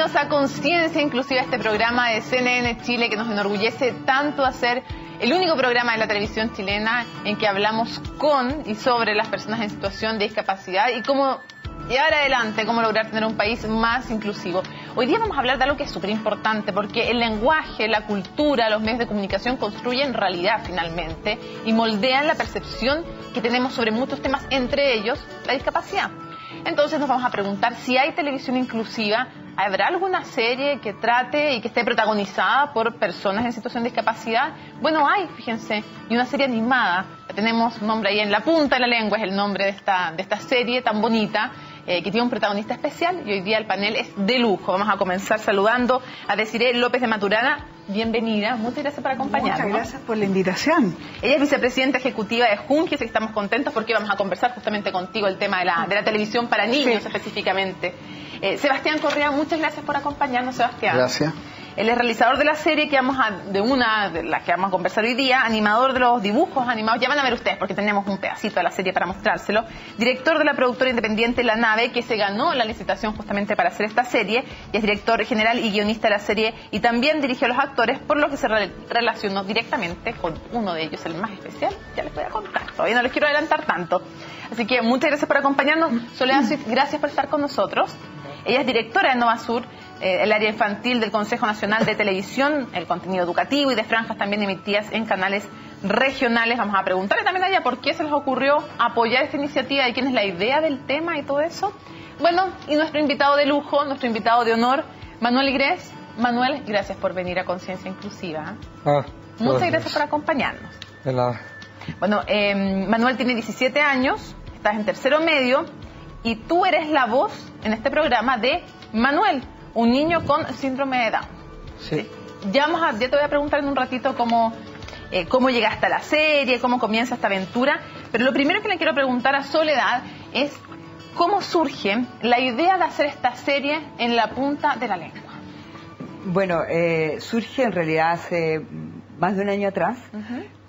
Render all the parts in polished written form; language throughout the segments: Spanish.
bienvenidos a Conciencia Inclusiva, este programa de CNN Chile que nos enorgullece tanto hacer el único programa de la televisión chilena en que hablamos con y sobre las personas en situación de discapacidad y cómo llevar adelante, cómo lograr tener un país más inclusivo. Hoy día vamos a hablar de algo que es súper importante porque el lenguaje, la cultura, los medios de comunicación construyen realidad finalmente y moldean la percepción que tenemos sobre muchos temas, entre ellos la discapacidad. Entonces nos vamos a preguntar si hay televisión inclusiva, ¿habrá alguna serie que trate y que esté protagonizada por personas en situación de discapacidad? Bueno, hay, fíjense, y una serie animada, tenemos un nombre ahí en la punta de la lengua, es el nombre de esta serie tan bonita, que tiene un protagonista especial y hoy día el panel es de lujo. Vamos a comenzar saludando a Desiree López de Maturana. Bienvenida, muchas gracias por acompañarnos. Muchas gracias por la invitación. Ella es vicepresidenta ejecutiva de Junji, así que estamos contentos porque vamos a conversar justamente contigo el tema de la televisión para niños, sí, específicamente. Sebastián Correa, muchas gracias por acompañarnos, Sebastián. Gracias. Él es realizador de la serie de las que vamos a conversar hoy día, animador de los dibujos animados, ya van a ver ustedes porque tenemos un pedacito de la serie para mostrárselo, director de la productora independiente La Nave, que se ganó la licitación justamente para hacer esta serie, y es director general y guionista de la serie, y también dirigió a los actores, por lo que se relacionó directamente con uno de ellos, el más especial, ya les voy a contar, todavía no les quiero adelantar tanto. Así que muchas gracias por acompañarnos. Soledad Swift, gracias por estar con nosotros. Ella es directora de Nova Sur, el área infantil del Consejo Nacional de Televisión, el contenido educativo y de franjas también emitidas en canales regionales. Vamos a preguntarle también a ella por qué se les ocurrió apoyar esta iniciativa y quién es la idea del tema y todo eso. Bueno, y nuestro invitado de lujo, nuestro invitado de honor, Manuel Igres. Manuel, gracias por venir a Conciencia Inclusiva. Muchas gracias por acompañarnos. De nada. Bueno, Manuel tiene 17 años, estás en tercero medio y tú eres la voz en este programa de Manuel, un niño con síndrome de Down. Sí. Ya te voy a preguntar en un ratito cómo llegaste a la serie, cómo comienza esta aventura, pero lo primero que le quiero preguntar a Soledad es cómo surge la idea de hacer esta serie en la punta de la lengua. Bueno, surge en realidad hace más de un año atrás,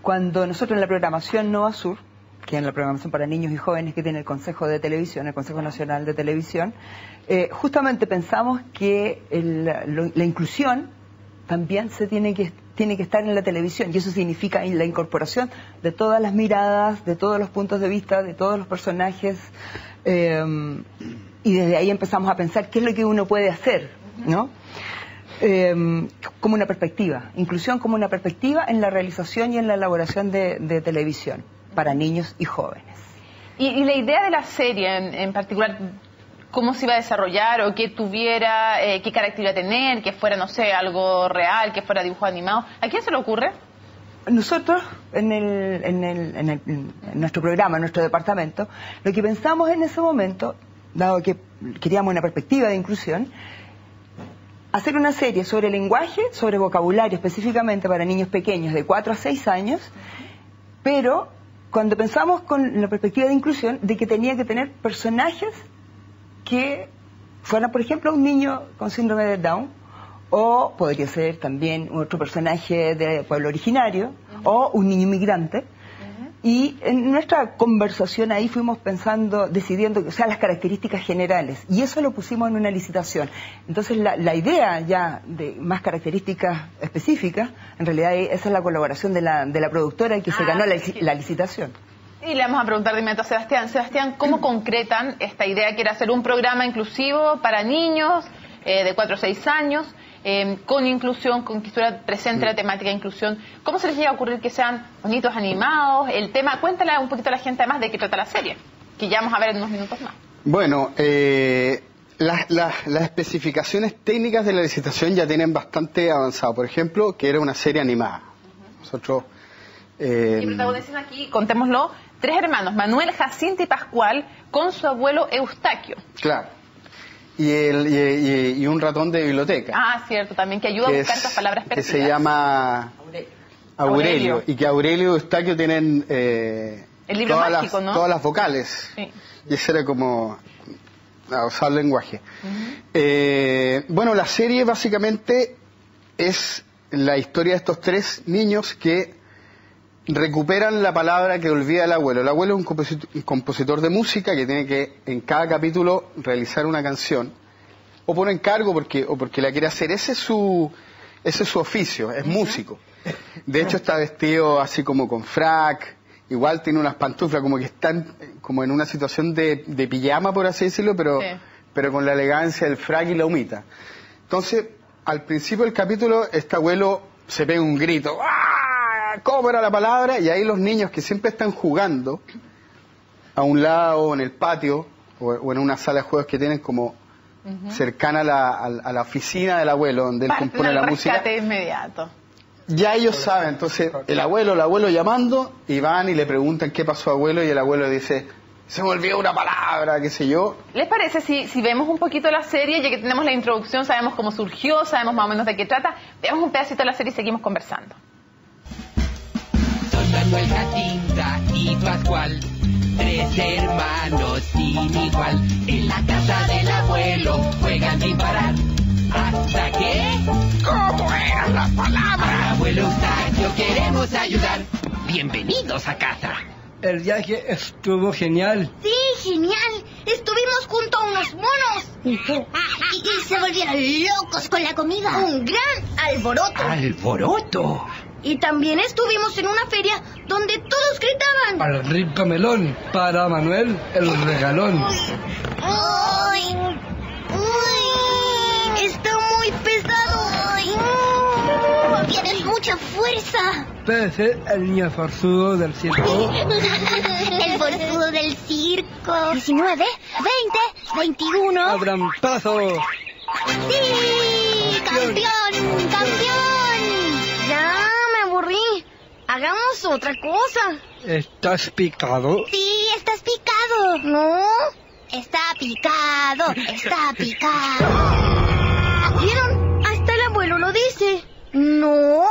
cuando nosotros en la programación Nova Sur, que es la programación para niños y jóvenes que tiene el Consejo de Televisión, el Consejo Nacional de Televisión, justamente pensamos que la inclusión también tiene que estar en la televisión, y eso significa la incorporación de todas las miradas, de todos los puntos de vista, de todos los personajes, y desde ahí empezamos a pensar qué es lo que uno puede hacer, ¿no? Como una perspectiva, inclusión como una perspectiva en la realización y en la elaboración de televisión para niños y jóvenes. Y la idea de la serie en particular, ¿cómo se iba a desarrollar o qué tuviera, qué carácter iba a tener, que fuera, no sé, algo real, que fuera dibujo animado? ¿A quién se le ocurre? Nosotros, en nuestro programa, en nuestro departamento, lo que pensamos en ese momento, dado que queríamos una perspectiva de inclusión, hacer una serie sobre lenguaje, sobre vocabulario específicamente para niños pequeños de 4 a 6 años, pero cuando pensamos con la perspectiva de inclusión, de que tenía que tener personajes que fueran, por ejemplo, un niño con síndrome de Down, o podría ser también otro personaje de pueblo originario, o un niño inmigrante. Y en nuestra conversación ahí fuimos pensando, decidiendo, o sea, las características generales, y eso lo pusimos en una licitación. Entonces la idea ya de más características específicas, en realidad esa es la colaboración de la productora que se ganó la licitación. Y le vamos a preguntar de inmediato a Sebastián. Sebastián, ¿cómo concretan esta idea que era hacer un programa inclusivo para niños de 4 a 6 años? Con inclusión, con que estuviera presente la temática de inclusión. ¿Cómo se les llega a ocurrir que sean bonitos, animados? El tema, cuéntale un poquito a la gente además de qué trata la serie, que ya vamos a ver en unos minutos más. Bueno, las especificaciones técnicas de la licitación ya tienen bastante avanzado. Por ejemplo, que era una serie animada. Nosotros... Y protagonizan aquí, contémoslo, 3 hermanos, Manuel, Jacinto y Pascual, con su abuelo Eustaquio. Claro. Y un ratón de biblioteca. Ah, cierto, también, que ayuda a buscar estas palabras perdidas. Que se llama Aurelio. Y que Aurelio y Eustaquio tienen el libro mágico, ¿no? Todas las vocales. Sí. Y ese era como usar lenguaje. Bueno, la serie básicamente es la historia de estos 3 niños que recuperan la palabra que olvida el abuelo. El abuelo es un compositor de música que tiene que en cada capítulo realizar una canción o por encargo o porque la quiere hacer. Ese es su oficio, es músico. De hecho está vestido así como con frac, igual tiene unas pantuflas, como que están como en una situación de pijama, por así decirlo, pero con la elegancia del frac y la humita. Entonces, al principio del capítulo, este abuelo se pega un grito, ¡ah! ¿Cómo era la palabra? Y ahí los niños que siempre están jugando a un lado, en el patio, o en una sala de juegos que tienen como cercana a la oficina del abuelo, donde él compone la música. Inmediato. Ya ellos saben, entonces el abuelo llamando, y van y le preguntan qué pasó, abuelo, y el abuelo dice, se me olvidó una palabra, qué sé yo. ¿Les parece si vemos un poquito la serie, ya que tenemos la introducción, sabemos cómo surgió, sabemos más o menos de qué trata, veamos un pedacito de la serie y seguimos conversando? Son Manuel, Jacinta y Pascual, 3 hermanos sin igual. En la casa del abuelo juegan sin parar. ¿Hasta que? ¿Cómo eran las palabras? Abuelo Eustaquio, queremos ayudar. Bienvenidos a casa. El viaje estuvo genial. Sí, genial. Estuvimos junto a unos monos. Y se volvieron locos con la comida. Un gran alboroto. ¿Alboroto? Y también estuvimos en una feria donde todos gritaban. Para el rico melón, para Manuel, el regalón. ¡Ay! ¡Uy! Está muy pesado. ¡Ay! Tienes mucha fuerza. Pese el niño forzudo del circo. El forzudo del circo. 19, 20, 21. ¡Abran paso! ¡Sí! ¡Campeón! ¡Campeón! Ya me aburrí. Hagamos otra cosa. ¿Estás picado? Sí, estás picado. No, está picado. Está picado. ¿Vieron? Hasta el abuelo lo dice. No.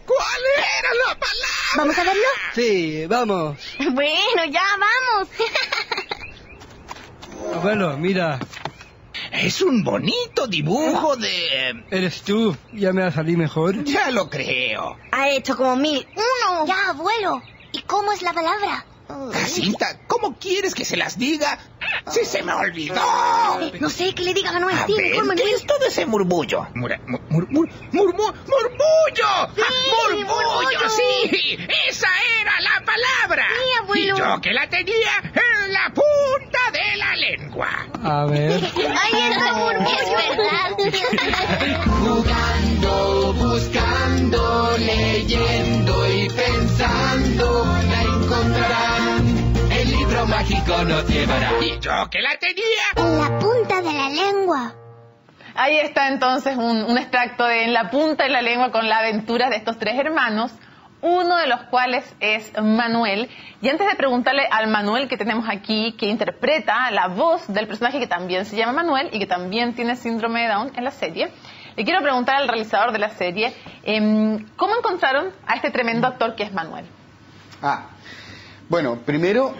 ¿Cuál era la palabra? ¿Vamos a verlo? Sí, vamos. Bueno, ya vamos. Abuelo, mira. Es un bonito dibujo de... ¿Eres tú? ¿Ya me salí mejor? Ya lo creo. Ha hecho como 1001. Ya, abuelo. ¿Y cómo es la palabra? Jacinta, ¿cómo quieres que se las diga? ¡Si se me olvidó! No sé, que le diga Manuel. A Sí, ver, mejor Manuel. ¿qué es todo ese murmullo? ¡Murmullo! Sí, ¡Murmullo, sí! ¡Esa era la palabra! Sí, abuelo. Y yo que la tenía en la punta de la lengua. A ver. Ahí está murmullo. Es verdad. Jugando, buscando, leyendo y pensando, la encontrarán. El libro mágico nos llevará. Y yo que la tenía En la punta de la lengua. Ahí está entonces un extracto de En la punta de la lengua con la aventura de estos 3 hermanos, uno de los cuales es Manuel. Y antes de preguntarle al Manuel que tenemos aquí, que interpreta la voz del personaje que también se llama Manuel y que también tiene síndrome de Down en la serie, le quiero preguntar al realizador de la serie, ¿cómo encontraron a este tremendo actor que es Manuel? Bueno, primero,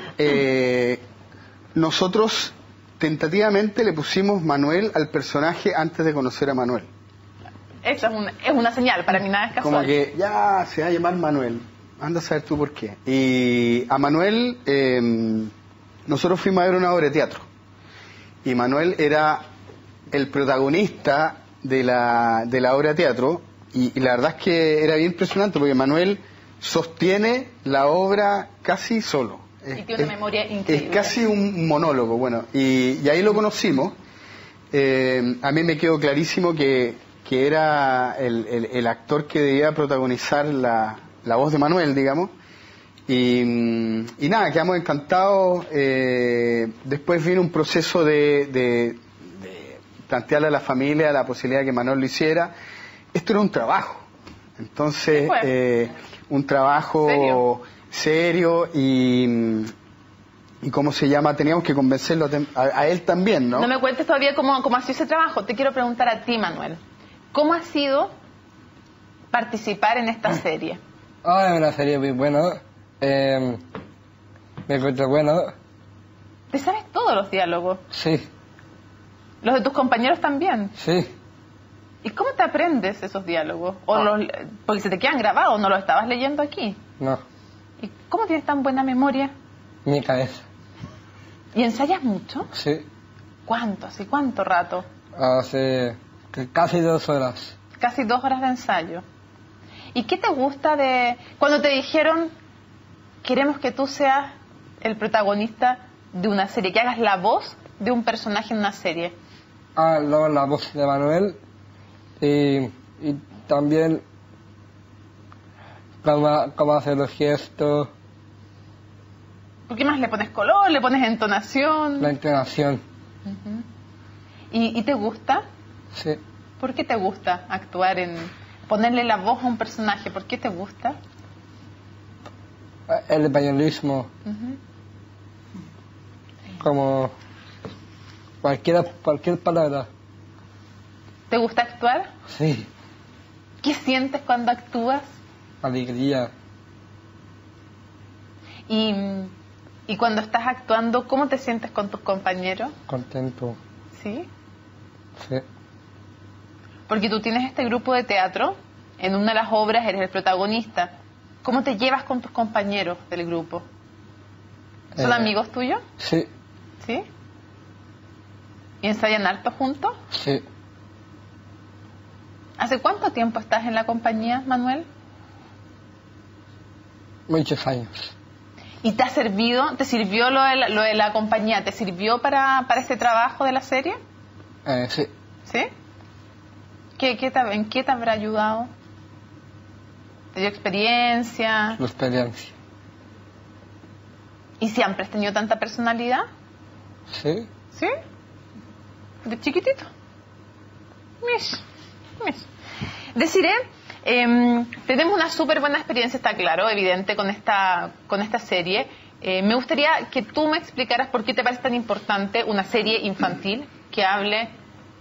nosotros tentativamente le pusimos Manuel al personaje antes de conocer a Manuel. Esa es una señal, para mí nada es casual. Como que ya se va a llamar Manuel, anda a saber tú por qué. Y a Manuel, nosotros fuimos a ver una obra de teatro. Y Manuel era el protagonista de la obra de teatro. Y la verdad es que era bien impresionante porque Manuel sostiene la obra casi solo. Y tiene una memoria increíble. Es casi un monólogo, bueno. Y ahí lo conocimos. A mí me quedó clarísimo que era el actor que debía protagonizar la voz de Manuel, digamos. Y nada, quedamos encantados. Después vino un proceso de plantearle a la familia la posibilidad de que Manuel lo hiciera. Esto era un trabajo. Entonces, un trabajo serio y ¿cómo se llama? Teníamos que convencerlo a él también, ¿no? No me cuentes todavía cómo ha sido ese trabajo. Te quiero preguntar a ti, Manuel. ¿Cómo ha sido participar en esta serie? Es una serie muy buena. Me encuentro bueno. ¿Te sabes todos los diálogos? Sí, ¿Los de tus compañeros también? sí. ¿Y cómo te aprendes esos diálogos? Porque se te quedan grabados, ¿no los estabas leyendo aquí? No, ¿Y cómo tienes tan buena memoria? mi cabeza. ¿Y ensayas mucho? Sí. ¿Cuánto? ¿Así cuánto rato? Hace casi 2 horas. Casi 2 horas de ensayo. ¿Y qué te gusta de cuando te dijeron queremos que tú seas el protagonista de una serie, que hagas la voz de un personaje en una serie? Luego la voz de Manuel y también cómo hacer los gestos. ¿Por qué más le pones color, le pones entonación? La entonación. ¿Y te gusta? Sí. ¿Por qué te gusta actuar en ponerle la voz a un personaje? ¿Por qué te gusta? El españolismo. Como cualquier palabra. ¿Te gusta actuar? Sí. ¿Qué sientes cuando actúas? Alegría. Y cuando estás actuando, ¿cómo te sientes con tus compañeros? Contento. ¿Sí? Sí. Porque tú tienes este grupo de teatro, en una de las obras eres el protagonista. ¿Cómo te llevas con tus compañeros del grupo? ¿Son amigos tuyos? Sí. ¿Sí? ¿Y ensayan harto juntos? Sí. ¿Hace cuánto tiempo estás en la compañía, Manuel? Muchos años. ¿Y te sirvió lo de la compañía? ¿Te sirvió para este trabajo de la serie? Sí. ¿Sí? ¿En qué te habrá ayudado? ¿Te dio experiencia? La experiencia. ¿Y siempre has tenido tanta personalidad? Sí. ¿Sí? ¿De chiquitito? Mish. Deciré, tenemos una súper buena experiencia, está claro, evidente, con esta serie. Me gustaría que tú me explicaras por qué te parece tan importante una serie infantil que hable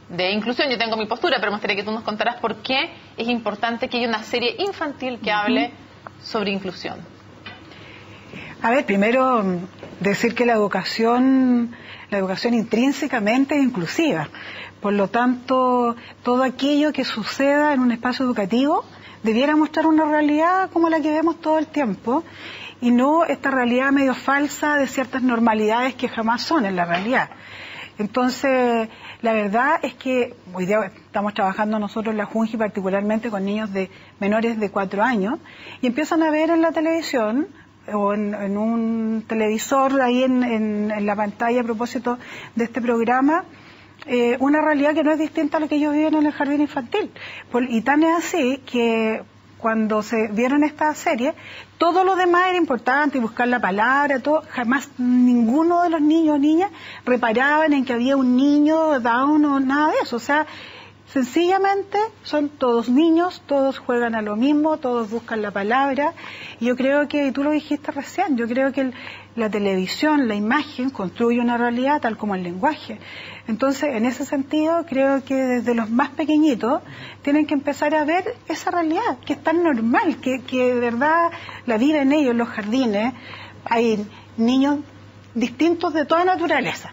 de inclusión. Yo tengo mi postura, pero me gustaría que tú nos contaras por qué es importante que haya una serie infantil que hable sobre inclusión. A ver, primero decir que la educación intrínsecamente es inclusiva. Por lo tanto, todo aquello que suceda en un espacio educativo debiera mostrar una realidad como la que vemos todo el tiempo y no esta realidad medio falsa de ciertas normalidades que jamás son en la realidad. Entonces, la verdad es que hoy día estamos trabajando nosotros en la Junji particularmente con niños de menores de 4 años y empiezan a ver en la televisión o en un televisor ahí en la pantalla a propósito de este programa una realidad que no es distinta a lo que ellos viven en el jardín infantil. Y tan es así que cuando se vieron esta serie, todo lo demás era importante, buscar la palabra, todo, jamás ninguno de los niños o niñas reparaban en que había un niño Down o nada de eso. O sea, sencillamente son todos niños, todos juegan a lo mismo, todos buscan la palabra. Y yo creo que, y tú lo dijiste recién, yo creo que la televisión, la imagen, construye una realidad tal como el lenguaje. Entonces, en ese sentido, creo que desde los más pequeñitos tienen que empezar a ver esa realidad, que es tan normal, que de verdad la viven ellos en los jardines. Hay niños distintos de toda naturaleza.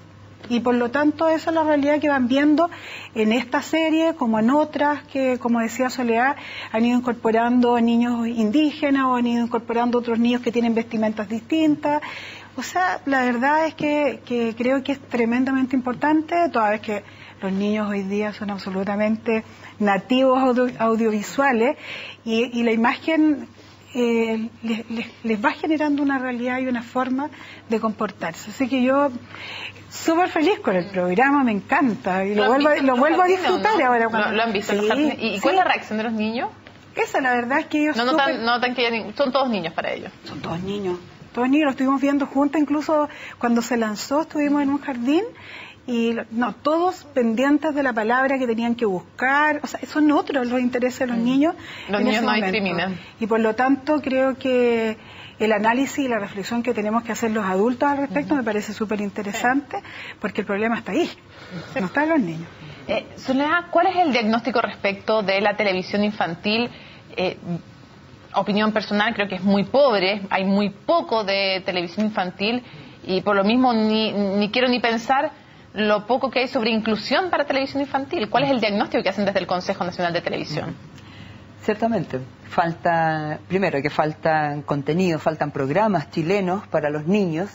Y por lo tanto esa es la realidad que van viendo en esta serie como en otras que, como decía Soledad, han ido incorporando niños indígenas o han ido incorporando otros niños que tienen vestimentas distintas. O sea, la verdad es que creo que es tremendamente importante, toda vez que los niños hoy día son absolutamente nativos audiovisuales y la imagen les va generando una realidad y una forma de comportarse. Así que yo súper feliz con el programa, me encanta y lo vuelvo a disfrutar ahora. ¿Lo han visto? Sí, ¿Y cuál es la reacción de los niños? Esa, la verdad es que ellos notan que son todos niños para ellos. Son todos niños, lo estuvimos viendo juntos, incluso cuando se lanzó estuvimos en un jardín y todos pendientes de la palabra que tenían que buscar. O sea, son otros los intereses de los niños. Los niños no discriminan. Y por lo tanto creo que el análisis y la reflexión que tenemos que hacer los adultos al respecto me parece súper interesante, porque el problema está ahí, no está en los niños. Soledad, ¿cuál es el diagnóstico respecto de la televisión infantil? Opinión personal, creo que es muy pobre, hay muy poco de televisión infantil y por lo mismo ni quiero ni pensar lo poco que hay sobre inclusión para televisión infantil. ¿Cuál es el diagnóstico que hacen desde el Consejo Nacional de Televisión? Ciertamente, faltan contenidos, faltan programas chilenos para los niños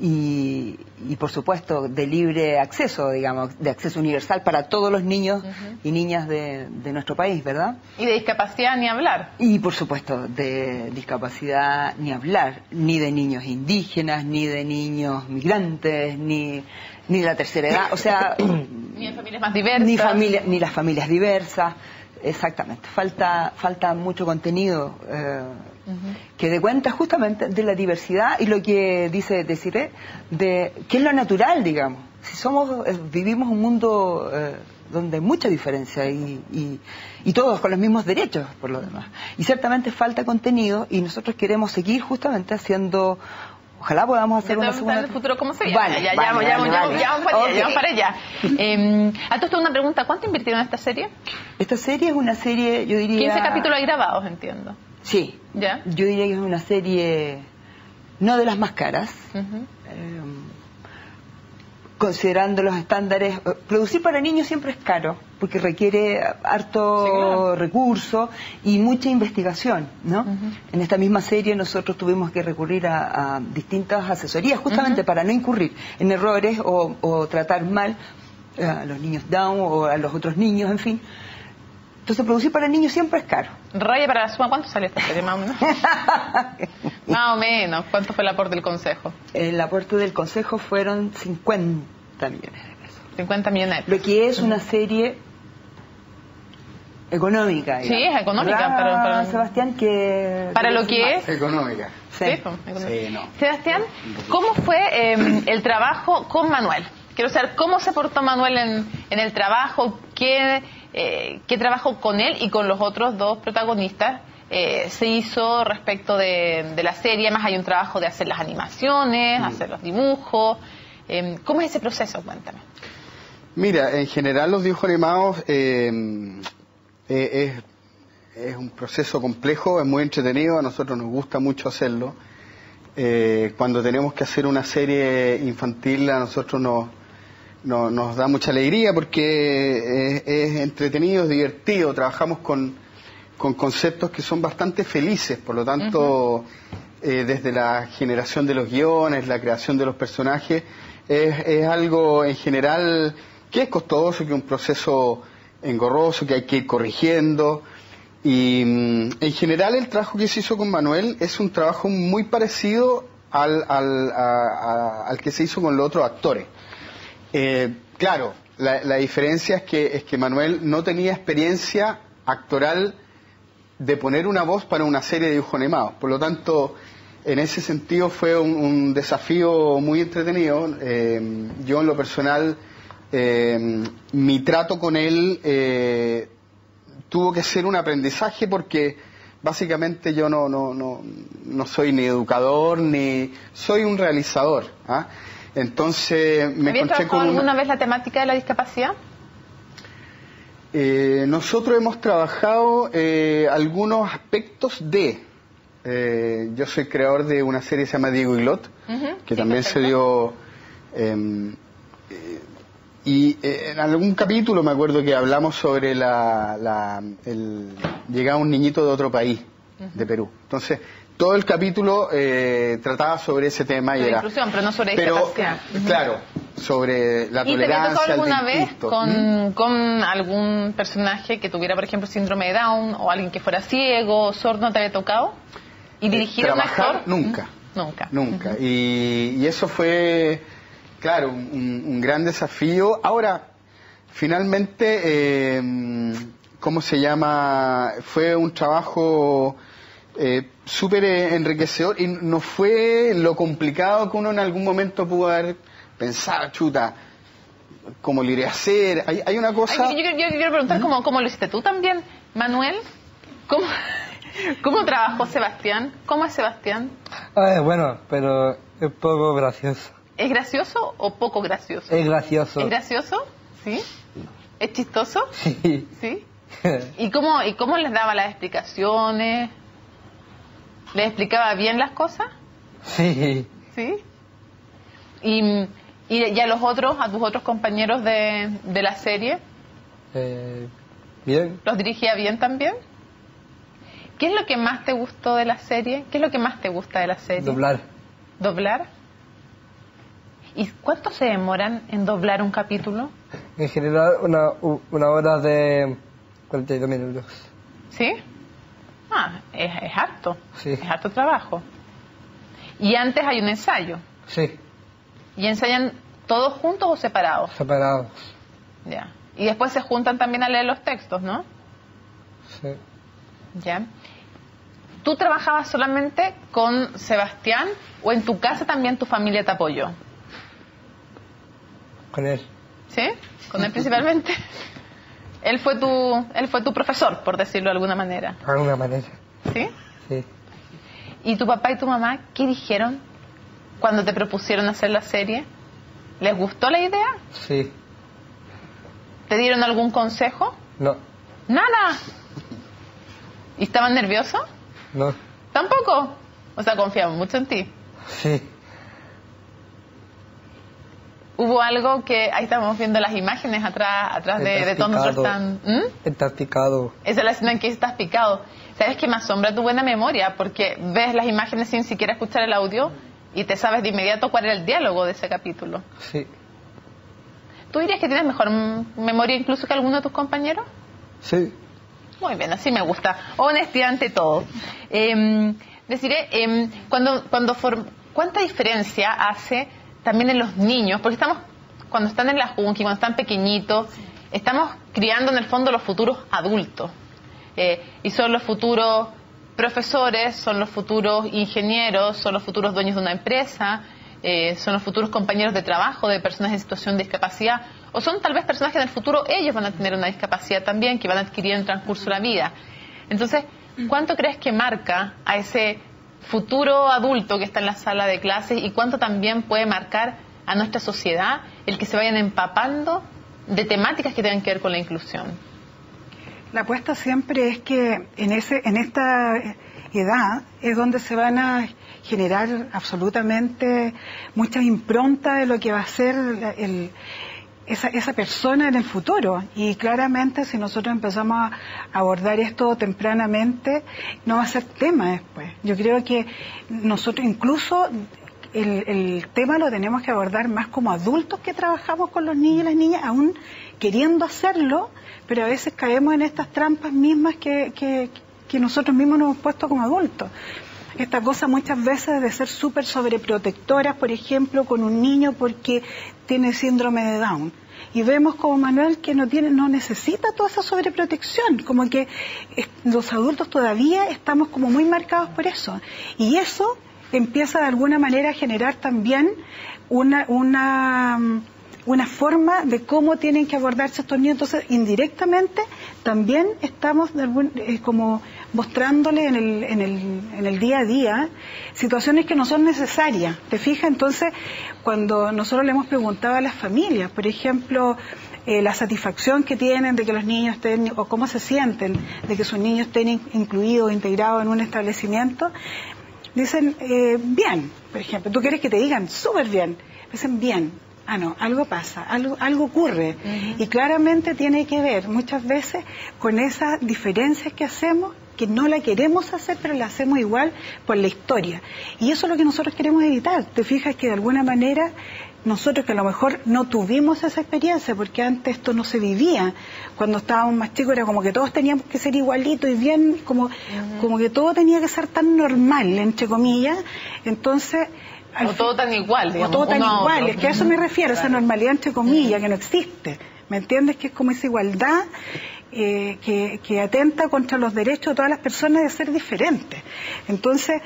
y por supuesto de libre acceso, digamos, de acceso universal para todos los niños y niñas de nuestro país, ¿verdad? Y de discapacidad ni hablar. Y por supuesto de discapacidad ni hablar, ni de niños indígenas, ni de niños migrantes, ni de la tercera edad, o sea... ni de familias más diversas. Ni las familias diversas, exactamente. Falta mucho contenido que dé cuenta justamente de la diversidad y lo que dice Desiree, de qué es lo natural, digamos. Si vivimos un mundo donde hay mucha diferencia y todos con los mismos derechos, por lo demás. Y ciertamente falta contenido y nosotros queremos seguir justamente haciendo... Ojalá podamos hacer una segunda... en el futuro cómo se Vale, vamos para allá. A todo esto una pregunta, ¿cuánto invirtieron en esta serie? Esta serie es una serie, yo diría... 15 capítulos hay grabados, entiendo. Sí. ¿Ya? Yo diría que es una serie no de las más caras, considerando los estándares. Producir para niños siempre es caro, porque requiere harto recurso y mucha investigación, ¿no? En esta misma serie nosotros tuvimos que recurrir a distintas asesorías justamente para no incurrir en errores o tratar mal a los niños Down o a los otros niños, en fin. Entonces producir para niños siempre es caro. Raya para la suma, ¿cuánto sale esta serie más o menos? Más o menos, ¿cuánto fue el aporte del Consejo? El aporte del Consejo fueron 50 millones de pesos. 50 millones de pesos. Lo que es una serie económica. Digamos. Sí, es económica. Para Sebastián, que... Para lo que es... Económica. Sí, no. Sebastián, ¿cómo fue el trabajo con Manuel? Quiero saber cómo se portó Manuel en el trabajo, qué trabajo con él y con los otros dos protagonistas se hizo respecto de la serie. Además hay un trabajo de hacer las animaciones, hacer los dibujos. ¿Cómo es ese proceso? Cuéntame. Mira, en general los dibujos animados es un proceso complejo, es muy entretenido, a nosotros nos gusta mucho hacerlo. Cuando tenemos que hacer una serie infantil a nosotros nos da mucha alegría porque es entretenido, es divertido, trabajamos con conceptos que son bastante felices, por lo tanto, desde la generación de los guiones, la creación de los personajes, es algo en general que es costoso, que es un proceso engorroso, que hay que ir corrigiendo. Y en general el trabajo que se hizo con Manuel es un trabajo muy parecido al que se hizo con los otros actores. Claro, la diferencia es que Manuel no tenía experiencia actoral de poner una voz para una serie de dibujos animados. Por lo tanto, en ese sentido fue un desafío muy entretenido. Yo en lo personal, mi trato con él tuvo que ser un aprendizaje porque básicamente yo no soy ni educador ni soy un realizador. ¿Ah? Entonces me encontré con alguna vez la temática de la discapacidad? Nosotros hemos trabajado algunos aspectos de... yo soy creador de una serie que se llama Diego y Glot, que también se dio... y en algún capítulo me acuerdo que hablamos sobre llegaba un niñito de otro país, de Perú. Entonces, todo el capítulo trataba sobre ese tema. Sobre inclusión, pero no sobre discapacidad. Claro, sobre la tolerancia. ¿Y te alguna vez con algún personaje que tuviera, por ejemplo, síndrome de Down o alguien que fuera ciego, sordo, no te había tocado? ¿Y dirigir a un actor? Nunca. Nunca. Y eso fue, claro, un gran desafío. Ahora, finalmente, ¿cómo se llama? Fue un trabajo súper enriquecedor y no fue lo complicado que uno en algún momento pudo haber pensado, chuta, ¿cómo lo iré a hacer? Hay una cosa... Yo quiero preguntar ¿cómo lo hiciste tú también, Manuel? ¿Cómo trabajó Sebastián? ¿Cómo es Sebastián? Bueno, pero es poco gracioso. ¿Es gracioso o poco gracioso? Es gracioso. ¿Es gracioso? ¿Sí? ¿Es chistoso? Sí. ¿Sí? ¿Y cómo les daba las explicaciones? ¿Les explicaba bien las cosas? Sí. ¿Sí? ¿Y a tus otros compañeros de la serie? Bien. ¿Los dirigía bien también? ¿Qué es lo que más te gustó de la serie? ¿Qué es lo que más te gusta de la serie? Doblar. ¿Doblar? ¿Y cuánto se demoran en doblar un capítulo? En general, una hora de 42 minutos. ¿Sí? Es harto. Sí. Es harto trabajo. Y antes hay un ensayo. Sí, ¿Y ensayan todos juntos o separados? separados. Ya. Y después se juntan también a leer los textos, ¿no? Sí. Ya. ¿Tú trabajabas solamente con Sebastián o en tu casa también tu familia te apoyó? Con él. ¿Sí? ¿Con él principalmente? Él fue tu profesor, por decirlo de alguna manera. De alguna manera. ¿Sí? Sí. ¿Y tu papá y tu mamá qué dijeron cuando te propusieron hacer la serie? ¿Les gustó la idea? Sí. ¿Te dieron algún consejo? No. Nada. ¿Y estaban nerviosos? No. Tampoco. O sea, confiaban mucho en ti. Sí. Hubo algo que... Ahí estamos viendo las imágenes atrás de todos nosotros están... Estás picado. Esa es la escena en que estás picado. ¿Sabes que me asombra tu buena memoria? Porque ves las imágenes sin siquiera escuchar el audio y te sabes de inmediato cuál era el diálogo de ese capítulo. Sí. ¿Tú dirías que tienes mejor memoria incluso que alguno de tus compañeros? Sí. Muy bien, así me gusta. Honestidad ante todo. ¿Cuánta diferencia hace también en los niños? Porque cuando están en la junqui, cuando están pequeñitos, estamos criando en el fondo los futuros adultos. Y son los futuros profesores, son los futuros ingenieros, son los futuros dueños de una empresa, son los futuros compañeros de trabajo de personas en situación de discapacidad, o son tal vez personas que en el futuro ellos van a tener una discapacidad también, que van a adquirir en el transcurso de la vida. Entonces, ¿cuánto crees que marca a ese futuro adulto que está en la sala de clases y cuánto también puede marcar a nuestra sociedad el que se vayan empapando de temáticas que tengan que ver con la inclusión? La apuesta siempre es que en esta edad es donde se van a generar absolutamente muchas improntas de lo que va a ser esa persona en el futuro. Y claramente si nosotros empezamos a abordar esto tempranamente, no va a ser tema después. Yo creo que nosotros incluso el tema lo tenemos que abordar más como adultos que trabajamos con los niños y las niñas, aún queriendo hacerlo, pero a veces caemos en estas trampas mismas que nosotros mismos nos hemos puesto como adultos. Esta cosa muchas veces de ser súper sobreprotectoras, por ejemplo, con un niño porque tiene síndrome de Down. Y vemos como Manuel que no necesita toda esa sobreprotección, como que los adultos todavía estamos como muy marcados por eso. Y eso empieza de alguna manera a generar también una forma de cómo tienen que abordarse estos niños. Entonces, indirectamente, también estamos como mostrándole en el día a día situaciones que no son necesarias. ¿Te fijas? Entonces, cuando nosotros le hemos preguntado a las familias, por ejemplo, la satisfacción que tienen de que los niños estén, o cómo se sienten de que sus niños estén incluidos, integrados en un establecimiento, dicen, bien, por ejemplo. ¿Tú quieres que te digan súper bien? Dicen, bien. Ah, no, algo pasa, algo ocurre. Y claramente tiene que ver muchas veces con esas diferencias que hacemos, que no la queremos hacer, pero la hacemos igual por la historia. Y eso es lo que nosotros queremos evitar. Te fijas que de alguna manera nosotros que a lo mejor no tuvimos esa experiencia, porque antes esto no se vivía. Cuando estábamos más chicos era como que todos teníamos que ser igualitos y bien, como que todo tenía que ser tan normal, entre comillas. Entonces... O todo tan igual, digamos. O todo tan igual, es que a eso me refiero, esa normalidad entre comillas, que no existe. ¿Me entiendes? Que es como esa igualdad que atenta contra los derechos de todas las personas de ser diferentes. Entonces,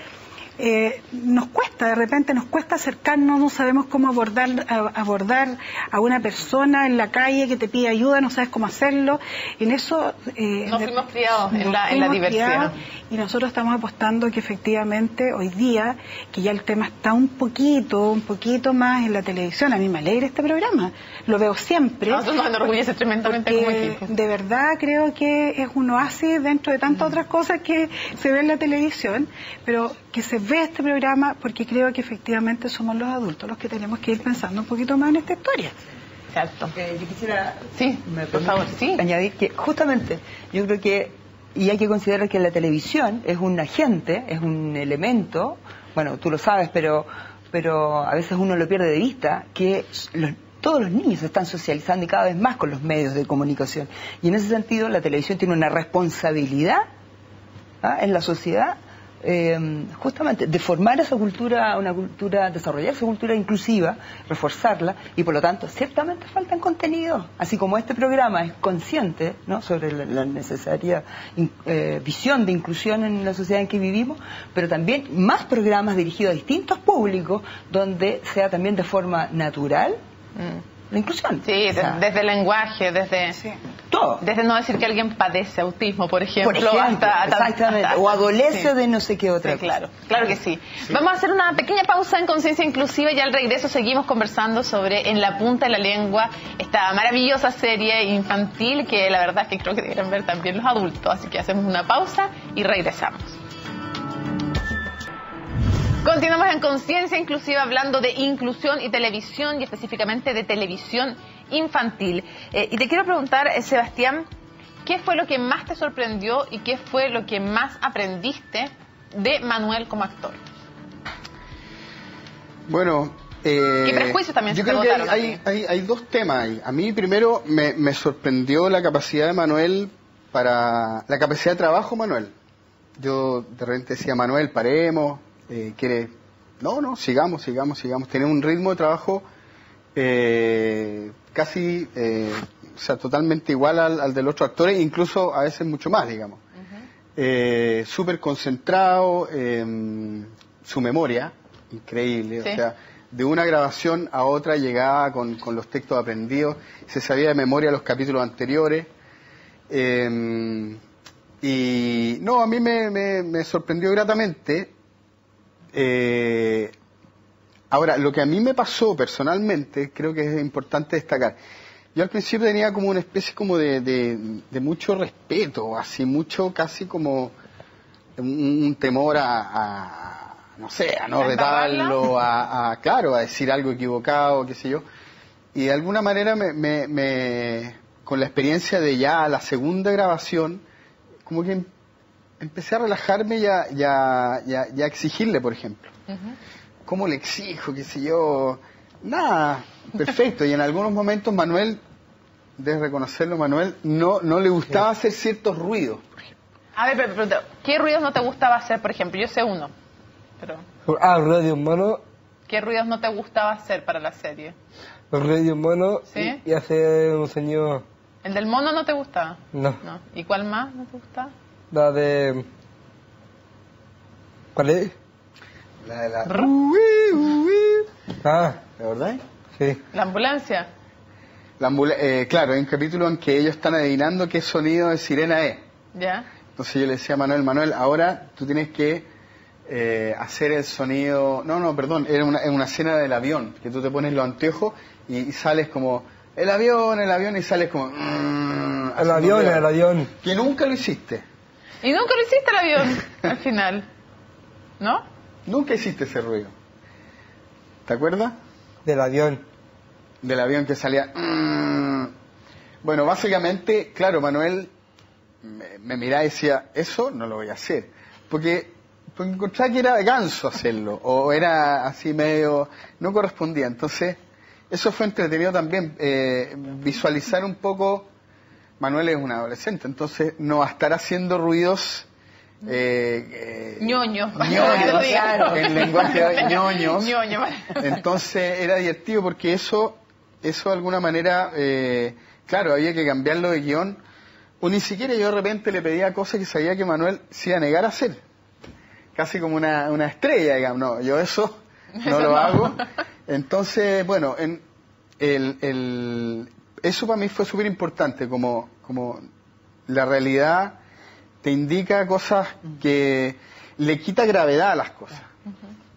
nos cuesta, de repente nos cuesta acercarnos, no sabemos cómo abordar a una persona en la calle que te pide ayuda, no sabes cómo hacerlo. En eso nos fuimos criados en la diversidad. Y nosotros estamos apostando que efectivamente hoy día, que ya el tema está un poquito más en la televisión, a mí me alegra este programa, lo veo siempre. Nosotros nos enorgullece tremendamente como equipo. De verdad creo que es un oasis dentro de tantas otras cosas que se ven en la televisión, pero que se ve este programa porque creo que efectivamente somos los adultos los que tenemos que ir pensando un poquito más en esta historia. Exacto. Yo quisiera, sí, por favor, sí, añadir que justamente yo creo que, y hay que considerar que la televisión es un agente, es un elemento, bueno, tú lo sabes, pero pero a veces uno lo pierde de vista, que todos los niños se están socializando y cada vez más con los medios de comunicación. Y en ese sentido la televisión tiene una responsabilidad en la sociedad, justamente de formar esa cultura, desarrollar esa cultura inclusiva, reforzarla, y por lo tanto ciertamente faltan contenidos, así como este programa es consciente, ¿no?, sobre la necesaria visión de inclusión en la sociedad en que vivimos, pero también más programas dirigidos a distintos públicos donde sea también de forma natural la inclusión. Sí, desde el lenguaje, desde todo. Desde no decir que alguien padece autismo, por ejemplo, exactamente, o adolece de no sé qué otra cosa. Claro que sí. Vamos a hacer una pequeña pausa en Conciencia Inclusiva y al regreso seguimos conversando sobre En la punta de la lengua, esta maravillosa serie infantil que la verdad es que creo que deberían ver también los adultos, así que hacemos una pausa y regresamos. Continuamos en Conciencia Inclusiva hablando de inclusión y televisión, y específicamente de televisión infantil. Y te quiero preguntar, Sebastián, ¿qué fue lo que más te sorprendió y qué fue lo que más aprendiste de Manuel como actor? Bueno, ¿qué prejuicios también yo se te creo botaron? que hay dos temas ahí. A mí primero me sorprendió la capacidad de Manuel la capacidad de trabajo, Manuel. Yo de repente decía, Manuel, paremos. Quiere, no, sigamos, tiene un ritmo de trabajo casi, o sea, totalmente igual al de los otros actores, incluso a veces mucho más, digamos. Súper concentrado, su memoria, increíble, sí. O sea, de una grabación a otra llegaba con los textos aprendidos, se sabía de memoria los capítulos anteriores, y no, a mí me sorprendió gratamente. Ahora, lo que a mí me pasó personalmente, creo que es importante destacar. Yo al principio tenía como una especie como de mucho respeto, así mucho, casi como un temor no sé, a no retarlo, claro, a decir algo equivocado, qué sé yo. Y de alguna manera con la experiencia de ya la segunda grabación, como que empecé a relajarme y a exigirle, por ejemplo. ¿Cómo le exijo? ¿Qué sé yo? Nada, perfecto. Y en algunos momentos Manuel, debes reconocerlo, Manuel, no le gustaba hacer ciertos ruidos. A ver, pero ¿qué ruidos no te gustaba hacer, por ejemplo? Yo sé uno, pero... ruidos de humano. ¿Qué ruidos no te gustaba hacer para la serie? Los ruidos de humano. ¿Sí? Y hacer un sonido... ¿El del mono no te gustaba? No. ¿Y cuál más no te gustaba? La de... ¿Cuál es? La de la... ¿de verdad? Sí. ¿La ambulancia? Claro, hay un capítulo en que ellos están adivinando qué sonido de sirena es. ¿Ya? Entonces yo le decía a Manuel, ahora tú tienes que hacer el sonido... No, perdón, era una escena del avión, que tú te pones los anteojos y sales como... El avión, y sales como... el avión. Que nunca lo hiciste. Y nunca lo hiciste el avión, al final. ¿No? Nunca hiciste ese ruido. ¿Te acuerdas? Del avión. Del avión que salía... Bueno, básicamente, claro, Manuel me miraba y decía, eso no lo voy a hacer. Porque encontraba que era ganso hacerlo, o era así medio... no correspondía. Entonces, eso fue entretenido también, visualizar un poco... Manuel es un adolescente, entonces no va a estar haciendo ruidos... ñoños. Claro, en lenguaje de ñoños. Ñoño. Entonces era divertido porque eso de alguna manera, claro, había que cambiarlo de guión. O ni siquiera yo de repente le pedía cosas que sabía que Manuel se iba a negar a hacer. Casi como una estrella, digamos. No, yo eso no lo hago. Entonces, bueno, eso para mí fue súper importante, como la realidad te indica cosas que le quita gravedad a las cosas.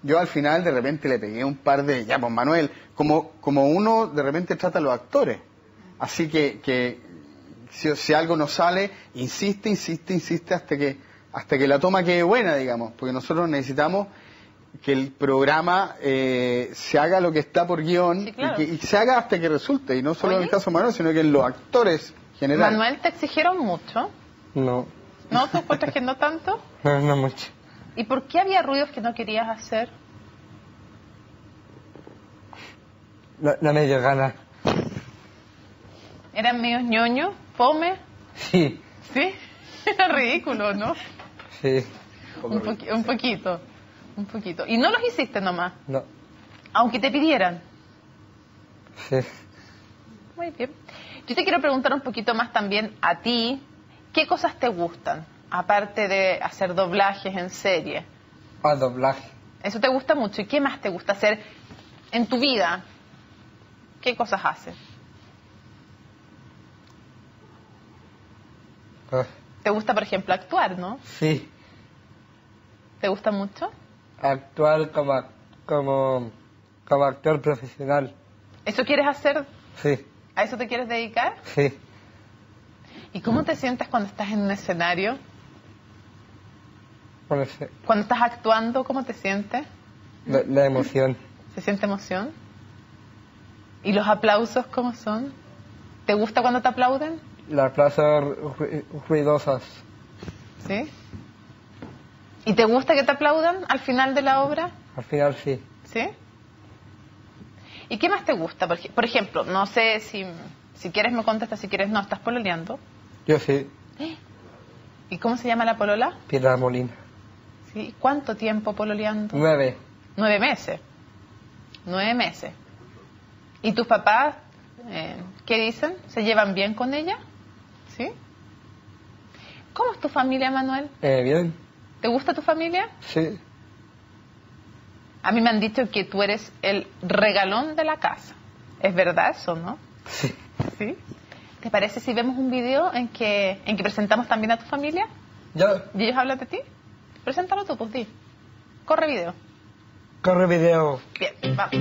Yo al final de repente le pegué un par de, ya pues Manuel, como uno de repente trata a los actores. Así que si algo no sale, insiste hasta que la toma quede buena, digamos, porque nosotros necesitamos que el programa se haga lo que está por guión, sí, claro, y se haga hasta que resulte, y no solo en el caso de Manuel, sino que en los actores en general. ¿Manuel te exigieron mucho? No. ¿No? ¿Tú encuentras que no tanto? No mucho. ¿Y por qué había ruidos que no querías hacer? La media gana. ¿Eran medios ñoños? ¿Fome? Sí. ¿Sí? Era ridículo, ¿no? Sí. Un poquito. ¿Y no los hiciste nomás? No. Aunque te pidieran. Sí. Muy bien. Yo te quiero preguntar un poquito más también a ti, ¿qué cosas te gustan? Aparte de hacer doblajes en serie. Doblaje. Eso te gusta mucho. ¿Y qué más te gusta hacer en tu vida? ¿Qué cosas haces? ¿Te gusta, por ejemplo, actuar, no? Sí. ¿Te gusta mucho? Actuar como actor profesional. ¿Eso quieres hacer? Sí. ¿A eso te quieres dedicar? Sí. ¿Y cómo te sientes cuando estás en un escenario? Bueno, sí. Cuando estás actuando, ¿cómo te sientes? La emoción. ¿Se siente emoción? ¿Y los aplausos cómo son? ¿Te gusta cuando te aplauden? Las plazas ruidosas. ¿Sí? ¿Y te gusta que te aplaudan al final de la obra? Al final sí. ¿Sí? ¿Y qué más te gusta? Por ejemplo, no sé si quieres me contestas, si quieres no, ¿estás pololeando? Yo sí. ¿Y cómo se llama la polola? Piedra Molina. ¿Sí? ¿Cuánto tiempo pololeando? 9. 9 meses. 9 meses. ¿Y tus papás qué dicen? ¿Se llevan bien con ella? ¿Sí? ¿Cómo es tu familia, Manuel? Bien. ¿Te gusta tu familia? Sí. A mí me han dicho que tú eres el regalón de la casa. ¿Es verdad eso, no? Sí. ¿Sí? ¿Te parece si vemos un video en que presentamos también a tu familia? ¿Ya? ¿Y ellos hablan de ti? Preséntalo tú, pues di. Corre video. Corre video. Bien, vamos.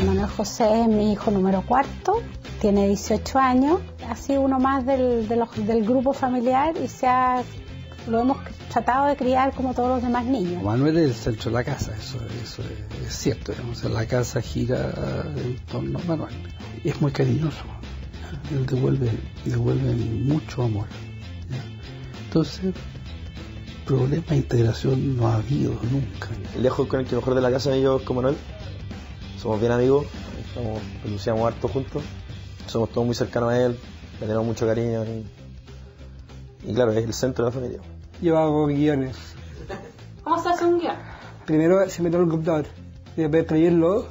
Manuel José es mi hijo número 4, tiene 18 años, ha sido uno más del grupo familiar y lo hemos tratado de criar como todos los demás niños. Manuel es el centro de la casa, eso es cierto, digamos, la casa gira en torno a Manuel. Y es muy cariñoso, él devuelve mucho amor. ¿Ya? Entonces, problema de integración no ha habido nunca. Lejos con el que mejor de la casa yo con Manuel. Somos bien amigos, luciamos harto juntos, somos todos muy cercanos a él, le tenemos mucho cariño y claro, es el centro de la familia. Yo hago guiones. ¿Cómo se hace un guión? Primero se mete en el computador, y después escribirlo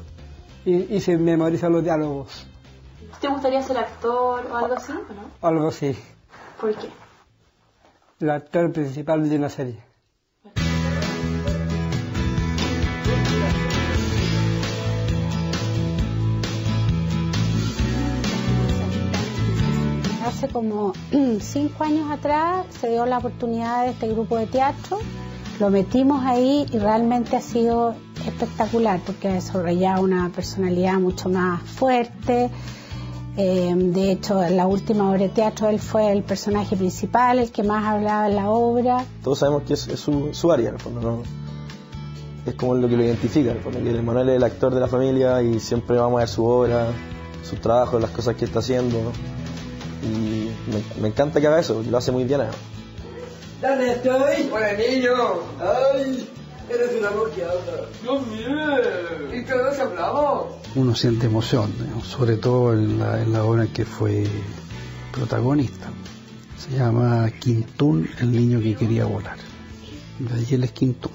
y se memorizan los diálogos. ¿Te gustaría ser actor o algo así o no? Algo así. ¿Por qué? El actor principal de una serie. Hace como 5 años atrás se dio la oportunidad de este grupo de teatro, lo metimos ahí y realmente ha sido espectacular porque ha desarrollado una personalidad mucho más fuerte. De hecho, en la última obra de teatro él fue el personaje principal, el que más hablaba en la obra. Todos sabemos que es su área, en el fondo, ¿no? Es como lo que lo identifica, en el fondo, que Manuel es el actor de la familia y siempre vamos a ver su obra, su trabajo, las cosas que está haciendo, ¿no? Y me encanta que haga eso, porque lo hace muy bien. ¿Dónde estoy? ¡Hola, niño! ¡Ay! Eres una bloqueada. ¡Dios mío! ¿Y qué nos hablamos? Uno siente emoción, digamos, sobre todo en la obra en que fue protagonista. Se llama Quintún, el niño que quería volar. De ahí él es Quintún.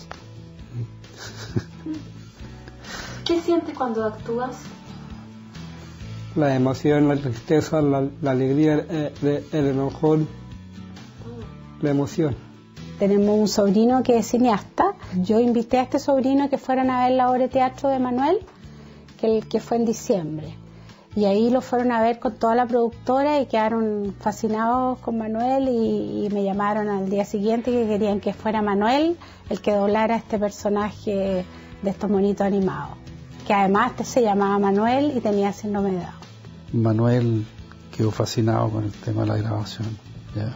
¿Qué sientes cuando actúas? La emoción, la tristeza, la alegría, el enojón, la emoción. Tenemos un sobrino que es cineasta. Yo invité a este sobrino que fueran a ver la obra de teatro de Manuel, que fue en diciembre. Y ahí lo fueron a ver con toda la productora y quedaron fascinados con Manuel y me llamaron al día siguiente que querían que fuera Manuel el que doblara este personaje de estos monitos animados. Que además se llamaba Manuel y tenía síndrome de Down. Manuel quedó fascinado con el tema de la grabación, ¿ya?